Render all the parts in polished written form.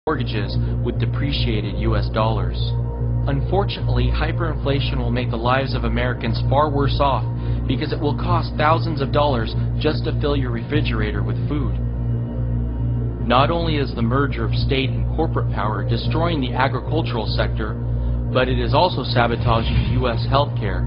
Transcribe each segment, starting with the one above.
mortgages with depreciated U.S. dollars. Unfortunately, hyperinflation will make the lives of Americans far worse off because it will cost thousands of dollars just to fill your refrigerator with food. Not only is the merger of state and corporate power destroying the agricultural sector, but it is also sabotaging U.S. healthcare.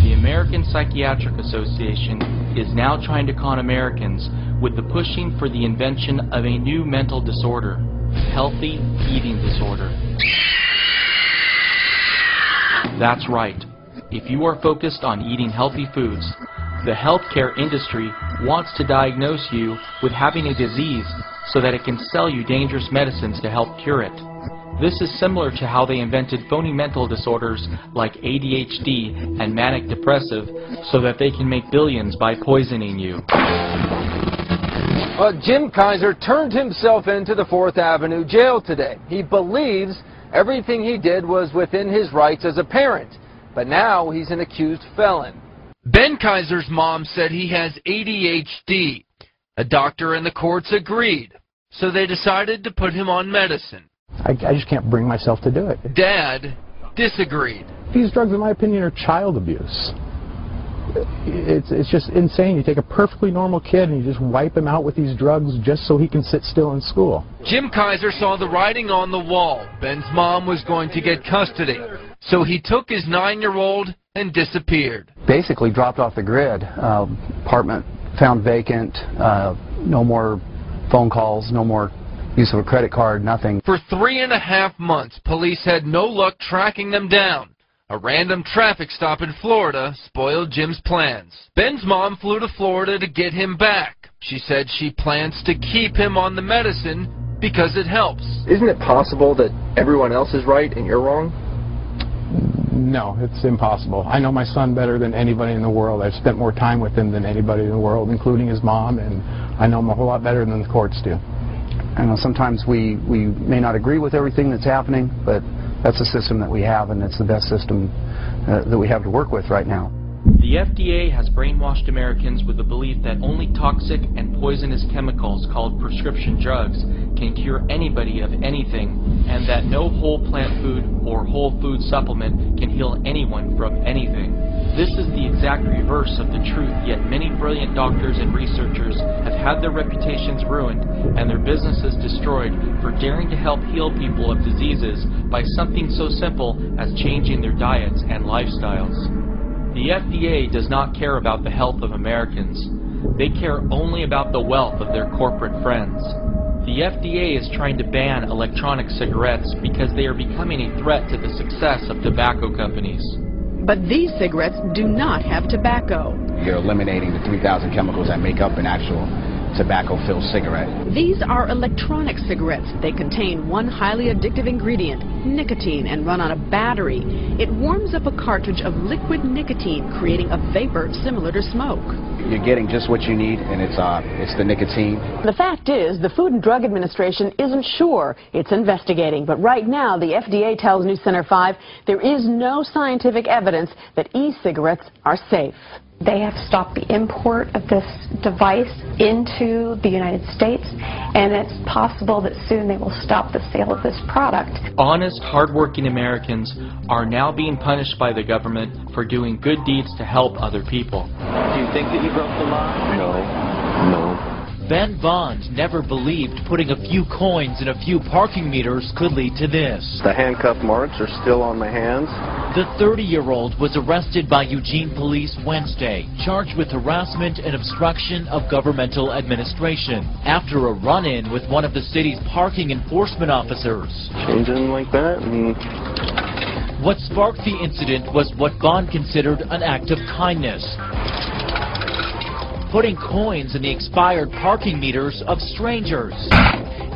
The American Psychiatric Association is now trying to con Americans with the pushing for the invention of a new mental disorder, healthy eating disorder. That's right. If you are focused on eating healthy foods, the healthcare industry wants to diagnose you with having a disease so that it can sell you dangerous medicines to help cure it. This is similar to how they invented phony mental disorders like ADHD and manic depressive so that they can make billions by poisoning you. Jim Kaiser turned himself into the 4th Avenue jail today. He believes everything he did was within his rights as a parent, but now he's an accused felon. Ben Kaiser's mom said he has ADHD. A doctor and the courts agreed, so they decided to put him on medicine. I just can't bring myself to do it. Dad disagreed. These drugs, in my opinion, are child abuse. It's just insane. You take a perfectly normal kid and you just wipe him out with these drugs just so he can sit still in school. Jim Kaiser saw the writing on the wall. Ben's mom was going to get custody, so he took his 9-year-old and disappeared. Basically dropped off the grid. Apartment found vacant, no more phone calls, no more use of a credit card, nothing. For 3.5 months, police had no luck tracking them down. A random traffic stop in Florida spoiled Jim's plans. Ben's mom flew to Florida to get him back. She said she plans to keep him on the medicine because it helps. Isn't it possible that everyone else is right and you're wrong? No, it's impossible. I know my son better than anybody in the world. I've spent more time with him than anybody in the world, including his mom, and I know him a whole lot better than the courts do. I know sometimes we may not agree with everything that's happening, but that's the system that we have, and it's the best system that we have to work with right now. The FDA has brainwashed Americans with the belief that only toxic and poisonous chemicals called prescription drugs can cure anybody of anything, and that no whole plant food or whole food supplement can heal anyone from anything. This is the exact reverse of the truth, yet many brilliant doctors and researchers have had their reputations ruined and their businesses destroyed for daring to help heal people of diseases by something so simple as changing their diets and lifestyles. The FDA does not care about the health of Americans. They care only about the wealth of their corporate friends. The FDA is trying to ban electronic cigarettes because they are becoming a threat to the success of tobacco companies. But these cigarettes do not have tobacco. You're eliminating the 3,000 chemicals that make up an actual tobacco-filled cigarette. These are electronic cigarettes. They contain one highly addictive ingredient, nicotine, and run on a battery. It warms up a cartridge of liquid nicotine, creating a vapor similar to smoke. You're getting just what you need, and it's the nicotine. The fact is, the Food and Drug Administration isn't sure. It's investigating. But right now, the FDA tells News Center 5 there is no scientific evidence that e-cigarettes are safe. They have stopped the import of this device into the United States, and it's possible that soon they will stop the sale of this product. Honest, hardworking Americans are now being punished by the government for doing good deeds to help other people. Do you think that you broke the law? No. Ben Bond never believed putting a few coins in a few parking meters could lead to this. The handcuff marks are still on my hands. The 30-year-old was arrested by Eugene police Wednesday, charged with harassment and obstruction of governmental administration after a run-in with one of the city's parking enforcement officers. Changing like that. What sparked the incident was what Bond considered an act of kindness. Putting coins in the expired parking meters of strangers.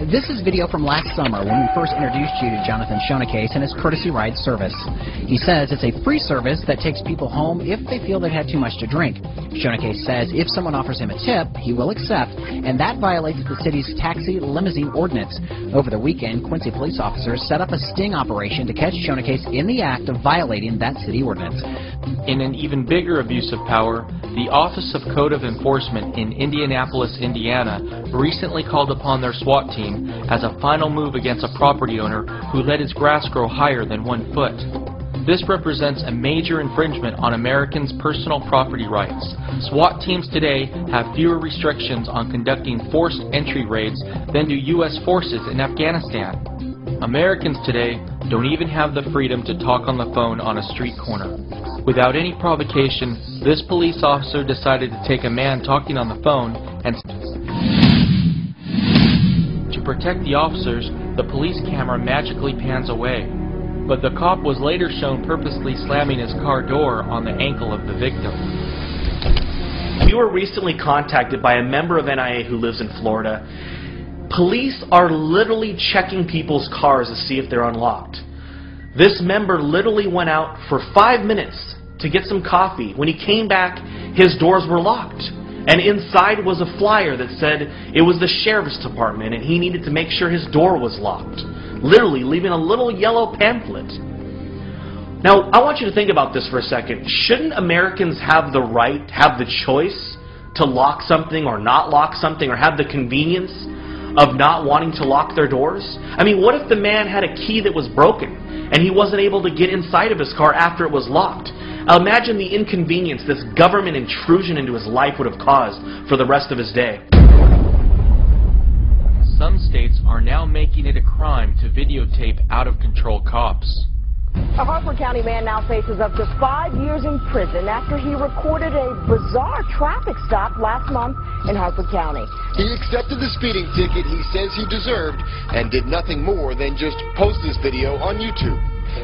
This is video from last summer when we first introduced you to Jonathan Shonacase and his courtesy ride service. He says it's a free service that takes people home if they feel they've had too much to drink. Shonacase says if someone offers him a tip, he will accept, and that violates the city's taxi limousine ordinance. Over the weekend, Quincy police officers set up a sting operation to catch Shonacase in the act of violating that city ordinance. In an even bigger abuse of power, the Office of Code of Enforcement in Indianapolis, Indiana, recently called upon their SWAT team nicotine as a final move against a property owner who let his grass grow higher than 1 foot. This represents a major infringement on Americans' personal property rights. SWAT teams today have fewer restrictions on conducting forced entry raids than do U.S. forces in Afghanistan. Americans today don't even have the freedom to talk on the phone on a street corner. Without any provocation, this police officer decided to take a man talking on the phone and to protect the officers, the police camera magically pans away. But the cop was later shown purposely slamming his car door on the ankle of the victim. We were recently contacted by a member of NIA who lives in Florida. Police are literally checking people's cars to see if they're unlocked. This member literally went out for 5 minutes to get some coffee. When he came back, his doors were locked. And inside was a flyer that said it was the sheriff's department and he needed to make sure his door was locked. Literally leaving a little yellow pamphlet. Now, I want you to think about this for a second. Shouldn't Americans have the right, have the choice to lock something or not lock something, or have the convenience of not wanting to lock their doors? I mean, what if the man had a key that was broken and he wasn't able to get inside of his car after it was locked? Imagine the inconvenience this government intrusion into his life would have caused for the rest of his day. Some states are now making it a crime to videotape out-of-control cops. A Harford County man now faces up to 5 years in prison after he recorded a bizarre traffic stop last month in Harford County. He accepted the speeding ticket he says he deserved and did nothing more than just post this video on YouTube.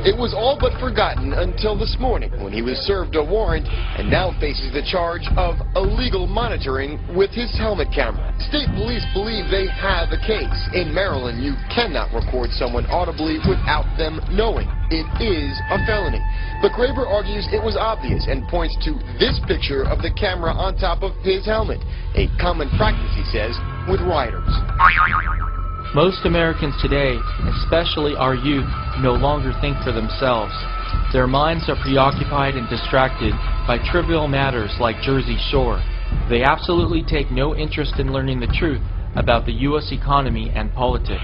It was all but forgotten until this morning when he was served a warrant and now faces the charge of illegal monitoring with his helmet camera. State police believe they have a case. In Maryland, you cannot record someone audibly without them knowing. It is a felony. But Graber argues it was obvious and points to this picture of the camera on top of his helmet, a common practice, he says, with riders. Most Americans today, especially our youth, no longer think for themselves. Their minds are preoccupied and distracted by trivial matters like Jersey Shore. They absolutely take no interest in learning the truth about the U.S. economy and politics.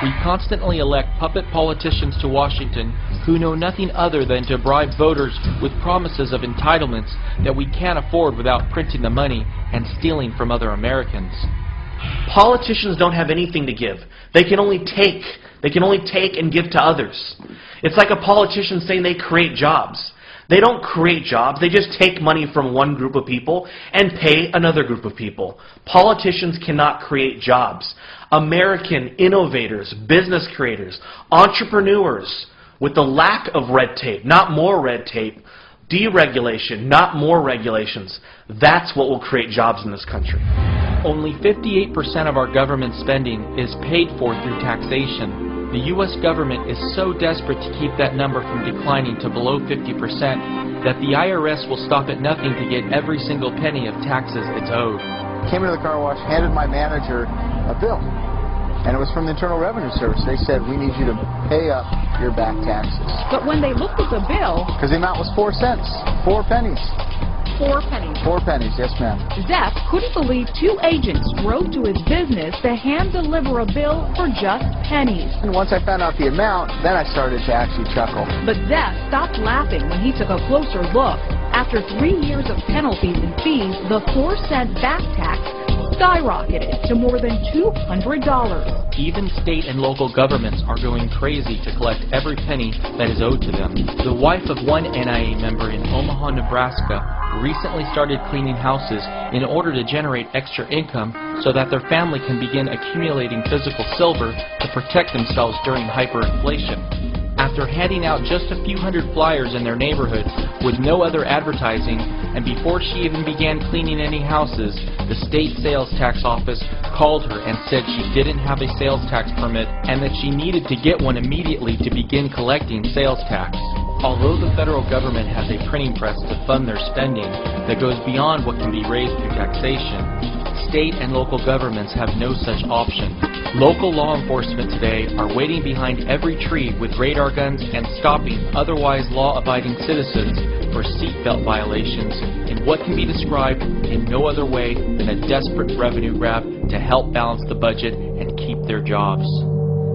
We constantly elect puppet politicians to Washington who know nothing other than to bribe voters with promises of entitlements that we can't afford without printing the money and stealing from other Americans. Politicians don't have anything to give. They can only take. They can only take and give to others. It's like a politician saying they create jobs. They don't create jobs. They just take money from one group of people and pay another group of people. Politicians cannot create jobs. American innovators, business creators, entrepreneurs, with the lack of red tape, not more red tape, deregulation, not more regulations, that's what will create jobs in this country. Only 58% of our government spending is paid for through taxation. The U.S. government is so desperate to keep that number from declining to below 50% that the IRS will stop at nothing to get every single penny of taxes it's owed. Came into the car wash, handed my manager a bill, and it was from the Internal Revenue Service. They said, we need you to pay up your back taxes. But when they looked at the bill... Because the amount was 4 cents, 4 pennies. 4 pennies. 4 pennies, yes ma'am. Zeph couldn't believe 2 agents drove to his business to hand-deliver a bill for just pennies. And once I found out the amount, then I started to actually chuckle. But Zeph stopped laughing when he took a closer look. After 3 years of penalties and fees, the 4-cent back tax skyrocketed to more than $200. Even state and local governments are going crazy to collect every penny that is owed to them. The wife of one NIA member in Omaha, Nebraska, recently started cleaning houses in order to generate extra income so that their family can begin accumulating physical silver to protect themselves during hyperinflation. After handing out just a few hundred flyers in their neighborhood with no other advertising, and before she even began cleaning any houses, the state sales tax office called her and said she didn't have a sales tax permit and that she needed to get one immediately to begin collecting sales tax. Although the federal government has a printing press to fund their spending that goes beyond what can be raised through taxation, state and local governments have no such option. Local law enforcement today are waiting behind every tree with radar guns and stopping otherwise law-abiding citizens for seatbelt violations in what can be described in no other way than a desperate revenue grab to help balance the budget and keep their jobs.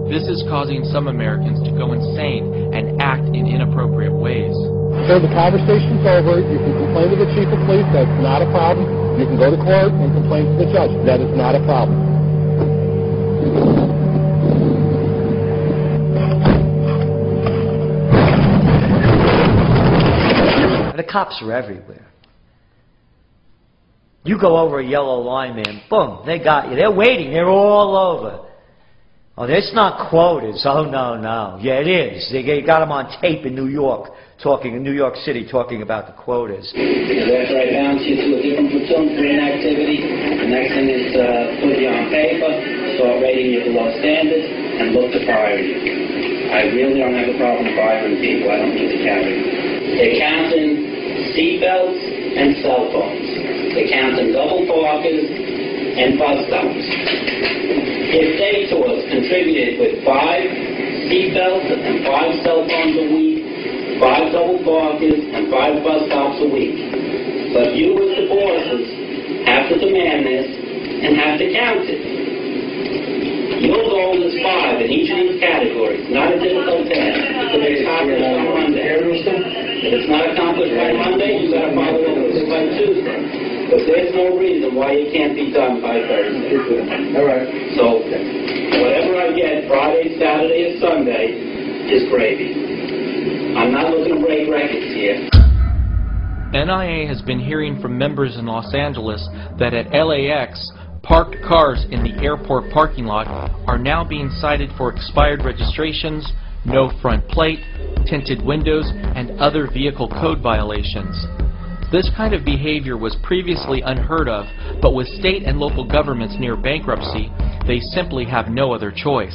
This is causing some Americans to go insane and act in inappropriate ways. So the conversation's over. You can complain to the chief of police. That's not a problem. You can go to court and complain to the judge. That is not a problem. The cops are everywhere. You go over a yellow line, man, boom, they got you. They're waiting. They're all over. Oh, it's not quotas. Oh, no, no. Yeah, it is. They got them on tape in New York, in New York City, talking about the quotas. After I bounce you to a different platoon for inactivity, the next thing is put you on paper, start rating you below standard, and look to fire you. I really don't have a problem firing people. I don't need to carry. They're counting seatbelts and cell phones. They're counting double parkers and bus stops. If they to us contributed with 5 seatbelts and 5 cell phones a week, 5 double parkers and 5 bus stops a week. But you as the bosses have to demand this and have to count it. Your goal is 5 in each of these categories. Not a difficult task. It is accomplished on Monday. If it's not accomplished by Monday, you've got to follow up with it by Tuesday. But there's no reason why it can't be done by Thursday. All right. So whatever I get Friday, Saturday, or Sunday is gravy. I'm not looking to break records here. NIA has been hearing from members in Los Angeles that at LAX, parked cars in the airport parking lot are now being cited for expired registrations, no front plate, tinted windows, and other vehicle code violations. This kind of behavior was previously unheard of, but with state and local governments near bankruptcy, they simply have no other choice.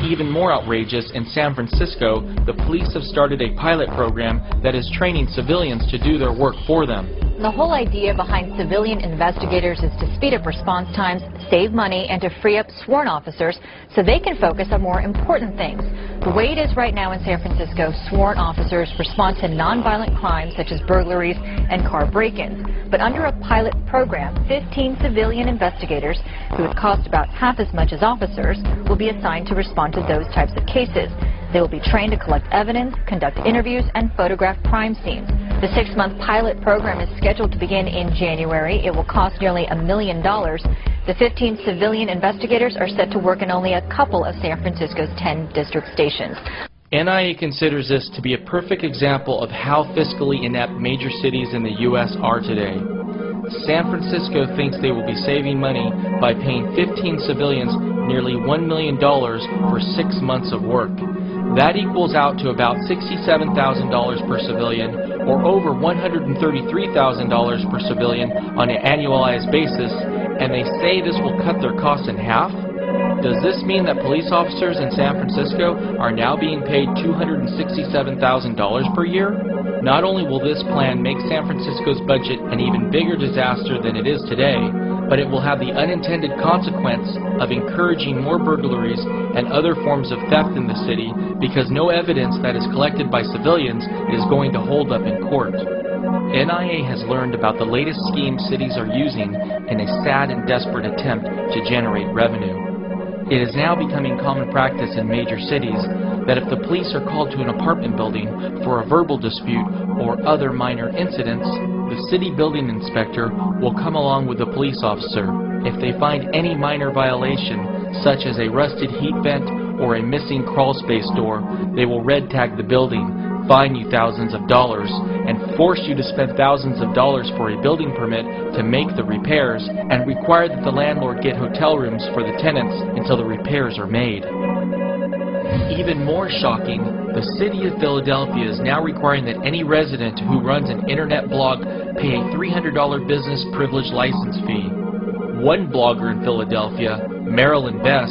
Even more outrageous, in San Francisco, the police have started a pilot program that is training civilians to do their work for them. The whole idea behind civilian investigators is to speed up response times, save money, and to free up sworn officers so they can focus on more important things. The way it is right now in San Francisco, sworn officers respond to nonviolent crimes such as burglaries and car break-ins. But under a pilot program, 15 civilian investigators, who would cost about half as much as officers, will be assigned to respond to those types of cases. They will be trained to collect evidence, conduct interviews, and photograph crime scenes. The 6-month pilot program is scheduled to begin in January. It will cost nearly $1 million. The 15 civilian investigators are set to work in only a couple of San Francisco's 10 district stations. NIA considers this to be a perfect example of how fiscally inept major cities in the U.S. are today. San Francisco thinks they will be saving money by paying 15 civilians nearly $1 million for 6 months of work. That equals out to about $67,000 per civilian, or over $133,000 per civilian on an annualized basis, and they say this will cut their costs in half? Does this mean that police officers in San Francisco are now being paid $267,000 per year? Not only will this plan make San Francisco's budget an even bigger disaster than it is today, but it will have the unintended consequence of encouraging more burglaries and other forms of theft in the city because no evidence that is collected by civilians is going to hold up in court. NIA has learned about the latest scheme cities are using in a sad and desperate attempt to generate revenue. It is now becoming common practice in major cities that if the police are called to an apartment building for a verbal dispute or other minor incidents, the city building inspector will come along with the police officer. If they find any minor violation, such as a rusted heat vent or a missing crawl space door, they will red tag the building, fine you thousands of dollars, and force you to spend thousands of dollars for a building permit to make the repairs, and require that the landlord get hotel rooms for the tenants until the repairs are made. Even more shocking, the city of Philadelphia is now requiring that any resident who runs an internet blog pay a $300 business privilege license fee. One blogger in Philadelphia, Marilyn Bess,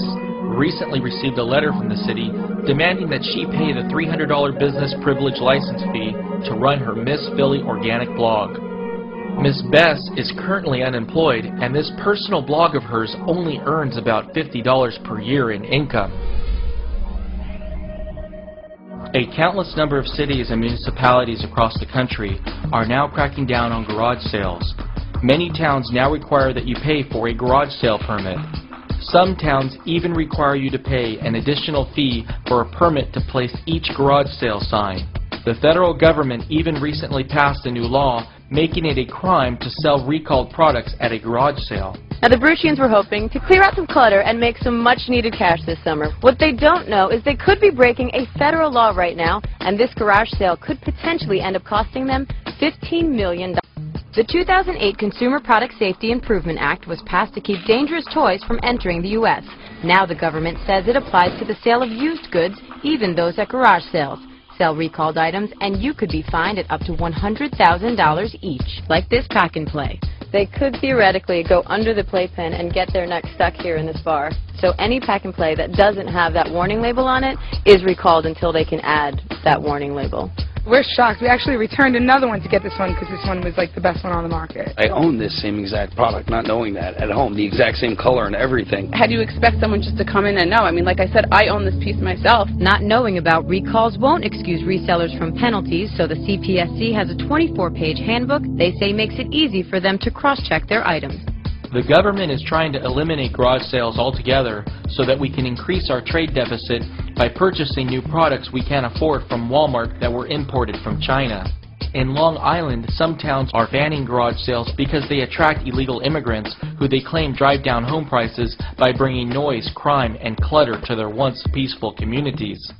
recently received a letter from the city demanding that she pay the $300 business privilege license fee to run her Miss Philly organic blog. Miss Bess is currently unemployed, and this personal blog of hers only earns about $50 per year in income. A countless number of cities and municipalities across the country are now cracking down on garage sales. Many towns now require that you pay for a garage sale permit. Some towns even require you to pay an additional fee for a permit to place each garage sale sign. The federal government even recently passed a new law making it a crime to sell recalled products at a garage sale. Now, the Bruchians were hoping to clear out some clutter and make some much-needed cash this summer. What they don't know is they could be breaking a federal law right now, and this garage sale could potentially end up costing them $15 million. The 2008 Consumer Product Safety Improvement Act was passed to keep dangerous toys from entering the U.S. Now the government says it applies to the sale of used goods, even those at garage sales. Sell recalled items, and you could be fined at up to $100,000 each, like this pack and play. They could theoretically go under the playpen and get their neck stuck here in this bar. So any pack and play that doesn't have that warning label on it is recalled until they can add that warning label. We're shocked. We actually returned another one to get this one because this one was like the best one on the market. I own this same exact product, not knowing that at home, the exact same color and everything. How do you expect someone just to come in and know? I mean, like I said, I own this piece myself. Not knowing about recalls won't excuse resellers from penalties, so the CPSC has a 24-page handbook they say makes it easy for them to cross-check their items. The government is trying to eliminate garage sales altogether so that we can increase our trade deficit by purchasing new products we can't afford from Walmart that were imported from China. In Long Island, some towns are banning garage sales because they attract illegal immigrants who they claim drive down home prices by bringing noise, crime, and clutter to their once peaceful communities.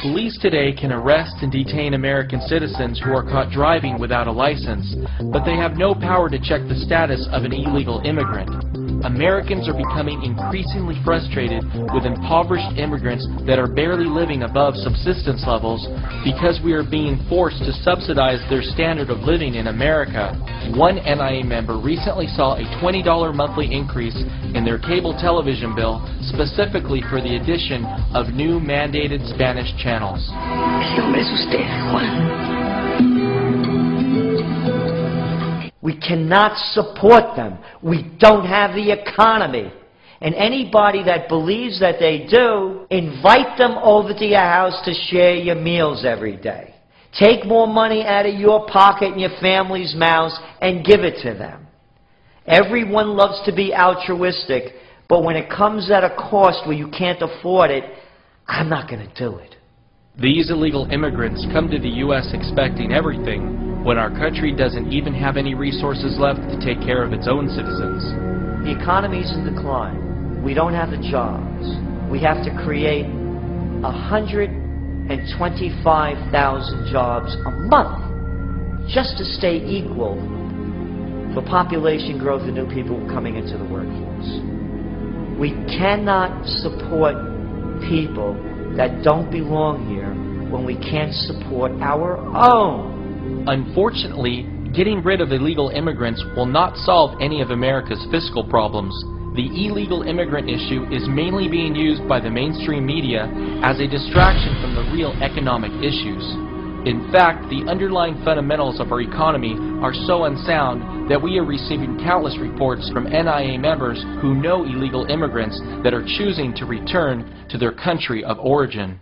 Police today can arrest and detain American citizens who are caught driving without a license, but they have no power to check the status of an illegal immigrant. Americans are becoming increasingly frustrated with impoverished immigrants that are barely living above subsistence levels because we are being forced to subsidize their standard of living in America. One NIA member recently saw a $20 monthly increase in their cable television bill specifically for the addition of new mandated Spanish channels. We cannot support them. We don't have the economy. And anybody that believes that they do, invite them over to your house to share your meals every day. Take more money out of your pocket and your family's mouths and give it to them. Everyone loves to be altruistic, but when it comes at a cost where you can't afford it, I'm not going to do it. These illegal immigrants come to the U.S. expecting everything when our country doesn't even have any resources left to take care of its own citizens. The economy's in decline. We don't have the jobs. We have to create 125,000 jobs a month just to stay equal for population growth and new people coming into the workforce. We cannot support people that don't belong here when we can't support our own. Unfortunately, getting rid of illegal immigrants will not solve any of America's fiscal problems. The illegal immigrant issue is mainly being used by the mainstream media as a distraction from the real economic issues. In fact, the underlying fundamentals of our economy are so unsound that we are receiving countless reports from NIA members who know illegal immigrants that are choosing to return to their country of origin.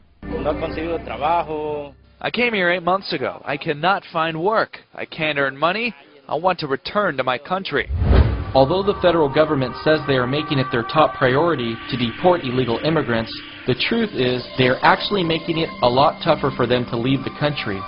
I came here 8 months ago. I cannot find work. I can't earn money. I want to return to my country. Although the federal government says they are making it their top priority to deport illegal immigrants, the truth is they are actually making it a lot tougher for them to leave the country.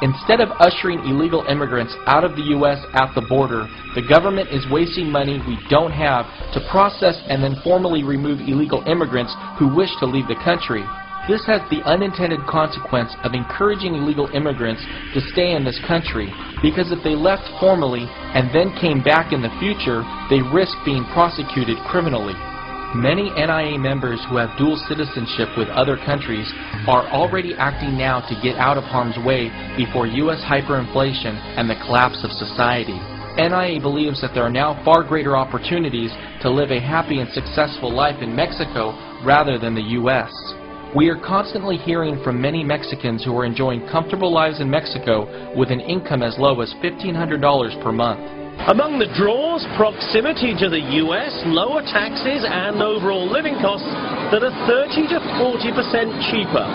Instead of ushering illegal immigrants out of the U.S. at the border, the government is wasting money we don't have to process and then formally remove illegal immigrants who wish to leave the country. This has the unintended consequence of encouraging illegal immigrants to stay in this country, because if they left formally and then came back in the future, they risk being prosecuted criminally. Many NIA members who have dual citizenship with other countries are already acting now to get out of harm's way before U.S. hyperinflation and the collapse of society. NIA believes that there are now far greater opportunities to live a happy and successful life in Mexico rather than the U.S. We are constantly hearing from many Mexicans who are enjoying comfortable lives in Mexico with an income as low as $1,500 per month. Among the draws, proximity to the US, lower taxes and overall living costs that are 30 to 40% cheaper.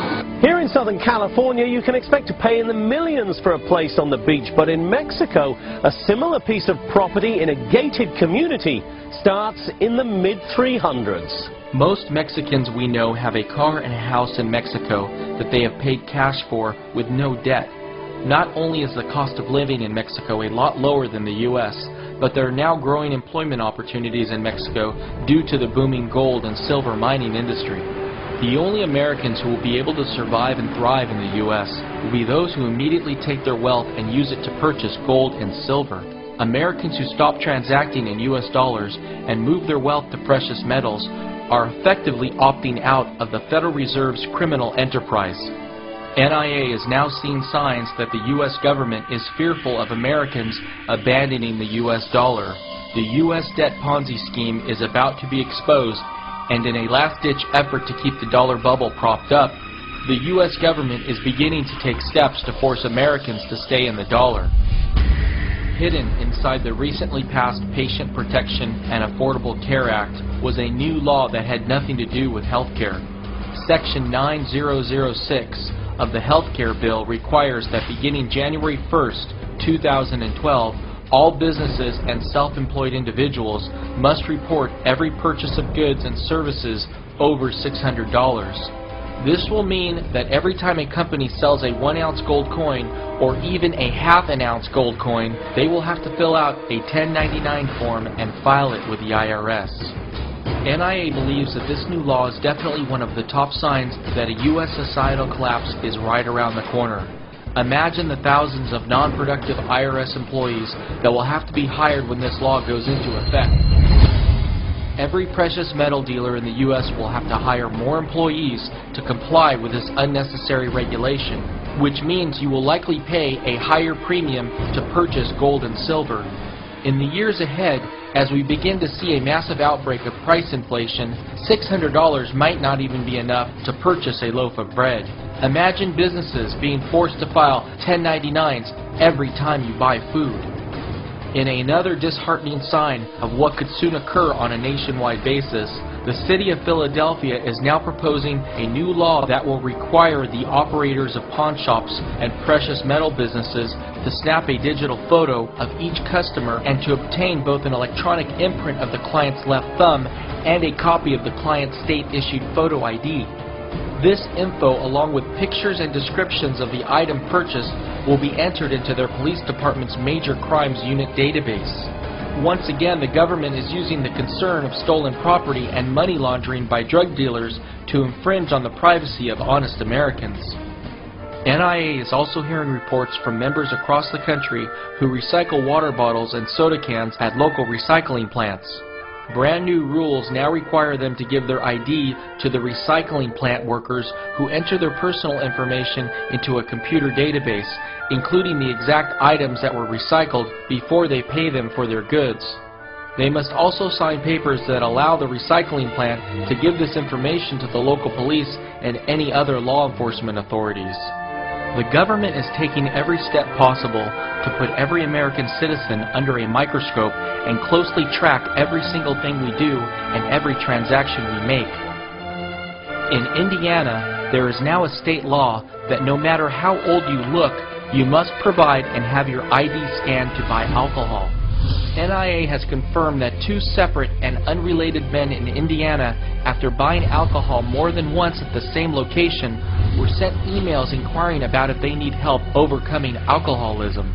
Here in Southern California, you can expect to pay in the millions for a place on the beach, but in Mexico, a similar piece of property in a gated community starts in the mid-300s. Most Mexicans we know have a car and a house in Mexico that they have paid cash for with no debt. Not only is the cost of living in Mexico a lot lower than the U.S., but there are now growing employment opportunities in Mexico due to the booming gold and silver mining industry. The only Americans who will be able to survive and thrive in the U.S. will be those who immediately take their wealth and use it to purchase gold and silver. Americans who stop transacting in U.S. dollars and move their wealth to precious metals are effectively opting out of the Federal Reserve's criminal enterprise. NIA is now seeing signs that the U.S. government is fearful of Americans abandoning the U.S. dollar. The U.S. debt Ponzi scheme is about to be exposed, and in a last-ditch effort to keep the dollar bubble propped up, the U.S. government is beginning to take steps to force Americans to stay in the dollar. Hidden inside the recently passed Patient Protection and Affordable Care Act was a new law that had nothing to do with health care. Section 9006 of the health care bill requires that beginning January 1st, 2012, all businesses and self-employed individuals must report every purchase of goods and services over $600. This will mean that every time a company sells a 1-ounce gold coin or even a half-an-ounce gold coin, they will have to fill out a 1099 form and file it with the IRS. NIA believes that this new law is definitely one of the top signs that a U.S. societal collapse is right around the corner. Imagine the thousands of non-productive IRS employees that will have to be hired when this law goes into effect. Every precious metal dealer in the U.S. will have to hire more employees to comply with this unnecessary regulation, which means you will likely pay a higher premium to purchase gold and silver. In the years ahead, as we begin to see a massive outbreak of price inflation, $600 might not even be enough to purchase a loaf of bread. Imagine businesses being forced to file 1099s every time you buy food. In another disheartening sign of what could soon occur on a nationwide basis, the city of Philadelphia is now proposing a new law that will require the operators of pawn shops and precious metal businesses to snap a digital photo of each customer and to obtain both an electronic imprint of the client's left thumb and a copy of the client's state-issued photo ID. This info, along with pictures and descriptions of the item purchased, will be entered into their police department's major crimes unit database. Once again, the government is using the concern of stolen property and money laundering by drug dealers to infringe on the privacy of honest Americans. NIA is also hearing reports from members across the country who recycle water bottles and soda cans at local recycling plants. Brand new rules now require them to give their ID to the recycling plant workers who enter their personal information into a computer database, including the exact items that were recycled before they pay them for their goods. They must also sign papers that allow the recycling plant to give this information to the local police and any other law enforcement authorities. The government is taking every step possible to put every American citizen under a microscope and closely track every single thing we do and every transaction we make. In Indiana, there is now a state law that no matter how old you look, you must provide and have your ID scanned to buy alcohol. NIA has confirmed that 2 separate and unrelated men in Indiana, after buying alcohol more than once at the same location, were sent emails inquiring about if they need help overcoming alcoholism.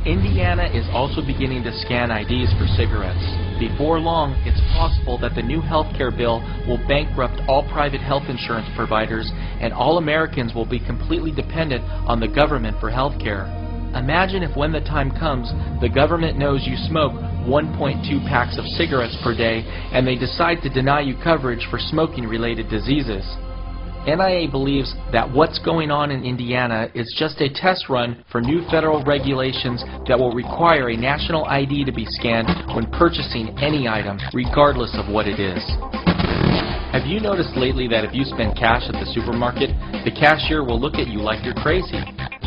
Indiana is also beginning to scan IDs for cigarettes. Before long, it's possible that the new health care bill will bankrupt all private health insurance providers, and all Americans will be completely dependent on the government for health care. Imagine if when the time comes, the government knows you smoke 1.2 packs of cigarettes per day and they decide to deny you coverage for smoking-related diseases. NIA believes that what's going on in Indiana is just a test run for new federal regulations that will require a national ID to be scanned when purchasing any item, regardless of what it is. Have you noticed lately that if you spend cash at the supermarket, the cashier will look at you like you're crazy?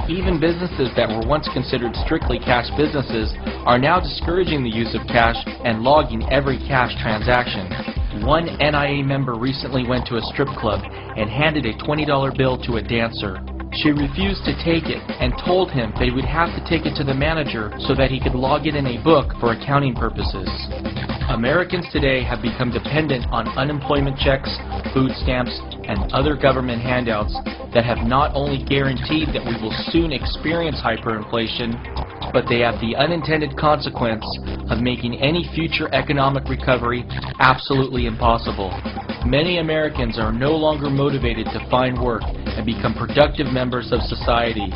Even businesses that were once considered strictly cash businesses are now discouraging the use of cash and logging every cash transaction. One NIA member recently went to a strip club and handed a $20 bill to a dancer. She refused to take it and told him they would have to take it to the manager so that he could log it in a book for accounting purposes. Americans today have become dependent on unemployment checks, food stamps, and other government handouts that have not only guaranteed that we will soon experience hyperinflation, but they have the unintended consequence of making any future economic recovery absolutely impossible. Many Americans are no longer motivated to find work and become productive members of society.